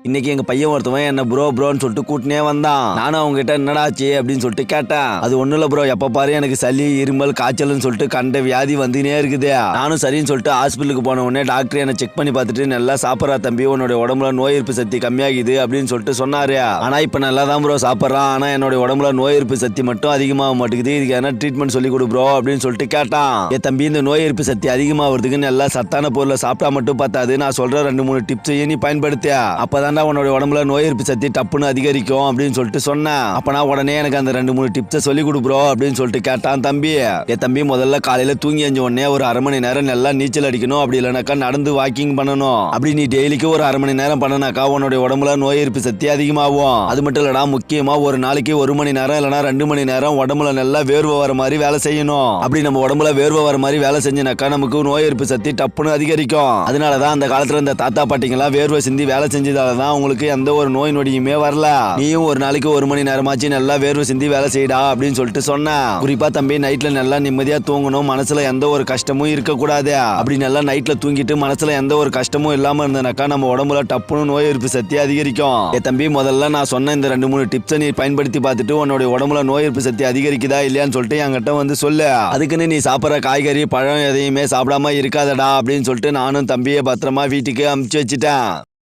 இன்னைக்கு எங்க பையன் ஒருத்தவன் என்ன ப்ரோன்னு சொல்லிட்டு கூட்டினே வந்தான். நானும் அவங்க கிட்ட என்னடா ஆச்சு அப்படின்னு சொல்லிட்டு கேட்டேன். அது ஒண்ணும் இல்ல ப்ரோ, எப்ப பாரு எனக்கு சளி இருமல் காய்ச்சல்னு சொல்லிட்டு கண்ட வியாதி வந்துனே இருக்குது. நானும் சரின்னு சொல்லிட்டு ஹாஸ்பிட்டலுக்கு போன உடனே டாக்டர் என்ன செக் பண்ணி பார்த்துட்டு நல்லா சாப்பிட்றா தம்பி, உன்னோட உடம்புல நோய் எதிர்ப்பு சக்தி கம்மியாகுது அப்படின்னு சொல்லிட்டு சொன்னாரு. ஆனா இப்ப நல்லா தான் ப்ரோ சாப்பிட்றான், ஆனா என்னோட உடம்புல நோய் எதிர்ப்பு சக்தி மட்டும் அதிகமாக மாட்டேங்குது. இதுக்கு என்ன ட்ரீட்மெண்ட் சொல்லி கொடு ப்ரோ அப்படின்னு சொல்லிட்டு கேட்டான். என் தம்பி, இந்த நோய் எதிர்ப்பு சக்தி அதிகமாகிறதுக்கு நல்லா சத்தான பொருளை சாப்பிட்டா மட்டும் பார்த்தாது, நான் சொல்ற 2-3 டிப்ஸையும் நீ பயன்படுத்த, அப்பதான்டா உன்னோட உடம்புல நோய் எதிர்ப்பு சக்தி டப்புன்னு அதிகரிக்கும் அப்படின்னு சொல்லிட்டு சொன்னேன். அப்ப நான் உடனே எனக்கு அந்த 2-3 டிப்ஸை சொல்லி கொடு ப்ரோ அப்படின்னு சொல்லிட்டு கேட்டான் தம்பி. என் தம்பி, முதல்ல காலையில தூங்கி எஞ்ச உடனே ஒரு 1/2 மணி நேரம் நல்லா நீச்சல் அடிக்கணும். அப்படி இல்லைனாக்கா நடந்து வாக்கிங் பண்ணணும். அப்படி நீ டெய்லிக்கு ஒரு 1/2 மணி நேரம் பண்ணனாக்கா உன்னோட உடம்புல நோய் எதிர்ப்பு சக்தி அதிகமாகும். அது மட்டும் இல்லடா, முக்கியமா ஒரு நாளைக்கு 1 மணி நேரம் இல்லைனா 2 மணி நேரம் உடம்புல நல்லா வேர்வை வர மாதிரி வேலை செய்யணும். அப்படி நம்ம உடம்புல வேர்வை வர மாதிரி வேலை செஞ்சினாக்கா நமக்கு நோய் எதிர்ப்பு சக்தி டப்புன்னு அதிகரிக்கும். அதனாலதான் அந்த காலத்துல இந்த தாத்தா பாட்டிங்கெல்லாம் வேர்வை சிந்தி வேலை செஞ்சதாலதான் உங்களுக்கு எந்த ஒரு நோய் நொடியுமே வரல. நீயும் ஒரு நாளைக்கு 1 மணி நேரமாச்சு நல்லா வேர்வை சிந்தி வேலை செய்யடா அப்படின்னு சொல்லிட்டு சொன்னேன். குறிப்பா தம்பி, நைட்ல நல்லா நிம்மதியா தூங்கணும், மனசுல எந்த ஒரு கஷ்டமும் இருக்க கூடாது. அப்படி நல்லா நைட்ல தூங்கிட்டு மனசுல எந்த ஒரு கஷ்டமும் இல்லாம இருந்தனாக்கா நம்ம உடம்புல டப்புன்னு நோய் எதிர்ப்பு சக்தி அதிகரிக்கும். ஏ தம்பி, முதல்ல நான் சொன்ன இந்த 2-3 டிப்ஸை நீ பயன்படுத்தி பார்த்துட்டு உன்னோட உடம்புல நோய் எதிர்ப்பு சக்தி அதிகரிக்குதா இல்லையான்னு சொல்லிட்டு என்கிட்ட வந்து சொல்லு. அதுக்குன்னு நீ சாப்பிட்ற காய்கறி பழம் எதையுமே சாப்பிடாம இருக்காதடா அப்படின்னு சொல்லிட்டு நானும் தம்பியை பத்திரமா வீட்டுக்கு அனுப்பிச்சு வச்சுட்டேன்.